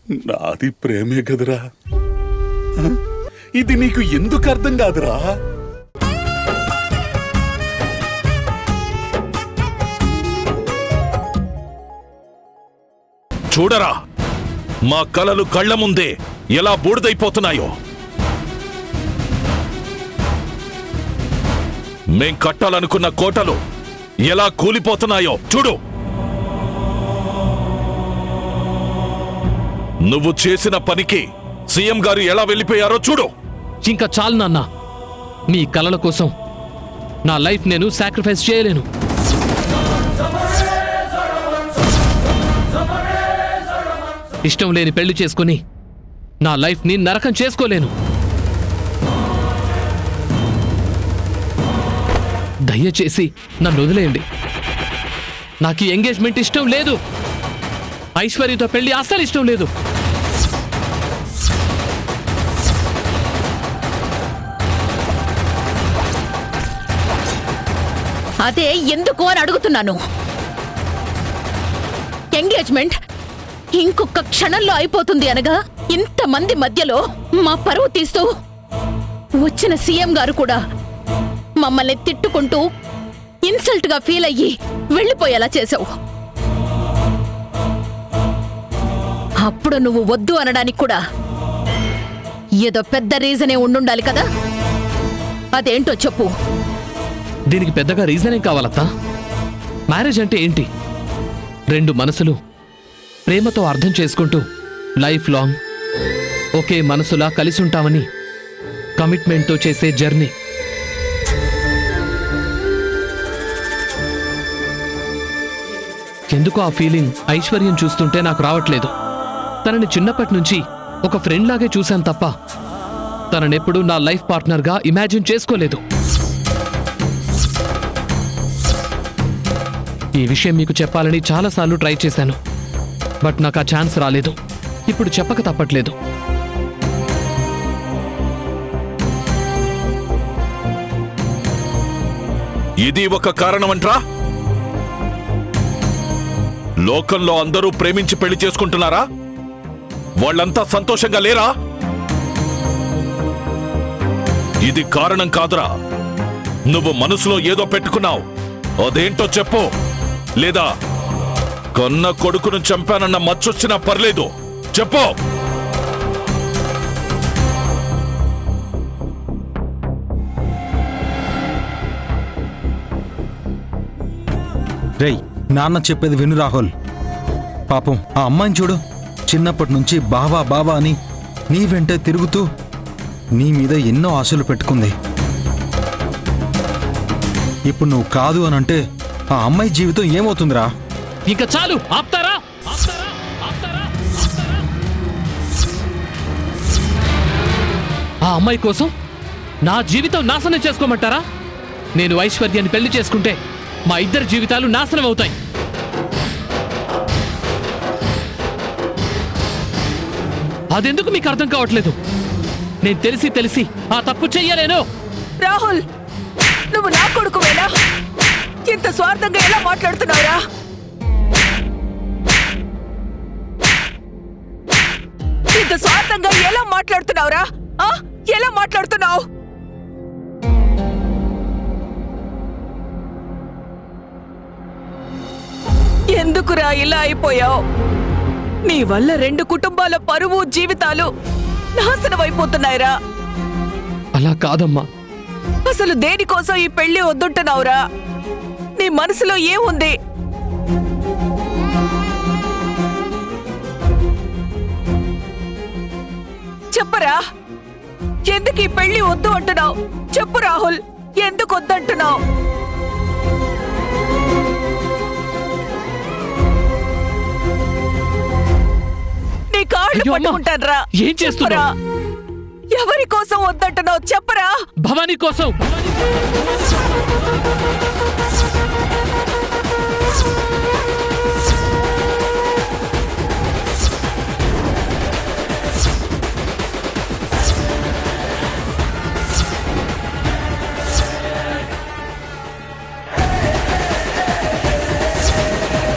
నాది ప్రేమే కదరా, ఇది నీకు ఎందుకు అర్థం కాదురా? చూడరా, మా కలలు కళ్ల ముందే ఎలా బూడిదైపోతున్నాయో. మేం కట్టాలనుకున్న కోటలు ఎలా కూలిపోతున్నాయో చూడు. నువ్వు చేసిన పనికి సీఎం గారు ఎలా వెళ్ళిపోయారో చూడు. ఇంకా చాలు నాన్న, మీ కలల కోసం నా లైఫ్ నేను సాక్రిఫైస్ చేయలేను. ఇష్టం లేని పెళ్లి చేసుకుని నా లైఫ్ని నరకం చేసుకోలేను. దయచేసి నన్ను వదిలేయండి. నాకు ఈ ఎంగేజ్మెంట్ ఇష్టం లేదు. ఐశ్వర్యతో పెళ్లి అస్సలు ఇష్టం లేదు. అదే ఎందుకు అని అడుగుతున్నాను. ఎంగేజ్మెంట్ ఇంకొక క్షణంలో అయిపోతుంది అనగా ఇంతమంది మధ్యలో మా పరువు తీస్తూ వచ్చిన సీఎం గారు కూడా మమ్మల్ని తిట్టుకుంటూ ఇన్సల్ట్ గా ఫీల్ అయ్యి వెళ్ళిపోయేలా చేసావు. అప్పుడు నువ్వు వద్దు అనడానికి కూడా ఏదో పెద్ద రీజనే ఉండుండాలి కదా. అదేంటో చెప్పు. దీనికి పెద్దగా రీజనే కావాలత్తా. మ్యారేజ్ అంటే ఏంటి? రెండు మనసులు ప్రేమతో అర్థం చేసుకుంటూ లైఫ్ లాంగ్ ఒకే మనసులా కలిసి ఉంటామని కమిట్మెంట్తో చేసే జర్నీ. ఎందుకు ఆ ఫీలింగ్ ఐశ్వర్యం చూస్తుంటే నాకు రావట్లేదు. తనని చిన్నప్పటి నుంచి ఒక ఫ్రెండ్ లాగే చూశాను తప్ప తననెప్పుడు నా లైఫ్ పార్ట్నర్గా ఇమాజిన్ చేసుకోలేదు. ఈ విషయం మీకు చెప్పాలని చాలాసార్లు ట్రై చేశాను, బట్ నాకు ఆ ఛాన్స్ రాలేదు. ఇప్పుడు చెప్పక తప్పట్లేదు. ఇది ఒక కారణమంట్రా? లోకంలో అందరూ ప్రేమించి పెళ్లి చేసుకుంటున్నారా? వాళ్ళంతా సంతోషంగా లేరా? ఇది కారణం కాదురా. నువ్వు మనసులో ఏదో పెట్టుకున్నావు, అదేంటో చెప్పు. లేదా కన్న కొడుకును చంపానన్న మచ్చొచ్చినా పర్లేదు, చెప్పు. రేయ్, నాన్న చెప్పేది విను రాహుల్. పాపం ఆ అమ్మాయిని చూడు, చిన్నప్పటి నుంచి బావా బావా అని నీ వెంటే తిరుగుతూ నీ మీద ఎన్నో ఆశలు పెట్టుకుంది. ఇప్పుడు నువ్వు కాదు అనంటే ఆ అమ్మాయి జీవితం ఏమవుతుందిరా? ఇంకా చాలు, ఆప్తారా? ఆ అమ్మాయి కోసం నా జీవితం నాశనం చేసుకోమంటారా? నేను ఐశ్వర్యాన్ని పెళ్లి చేసుకుంటే మా ఇద్దరి జీవితాలు నాశనం అవుతాయి. అదెందుకు మీకు అర్థం కావట్లేదు? నేను తెలిసి తెలిసి ఆ తప్పు చెయ్యలేను. రాహుల్, నువ్వు నా కొడుకువేనా? ఇంత స్వార్థంగా ఎలా మాట్లాడుతున్నావురా? ఇంత స్వార్థంగా ఎలా మాట్లాడుతున్నావురా? ఎలా మాట్లాడుతున్నావు? ఎందుకురా ఇలా అయిపోయావు? నీ వల్ల రెండు కుటుంబాల పరువు జీవితాలు నాశనం అయిపోతున్నాయిరా. అలా కాదమ్మా. అసలు దేనికోసం ఈ పెళ్లి వద్దుంటున్నావురా? నీ మనసులో ఏముంది? చెప్పరా, ఎందుకు ఈ పెళ్లి వద్దు అంటున్నావు? చెప్పు రాహుల్, ఎందుకు వద్దంటున్నావు? నీ కాళ్ళు పట్టుకుంటానరా. ఏం చేస్తున్నా? ఎవరి కోసం వద్దంటున్నావు చెప్పరా? భవానీ కోసం.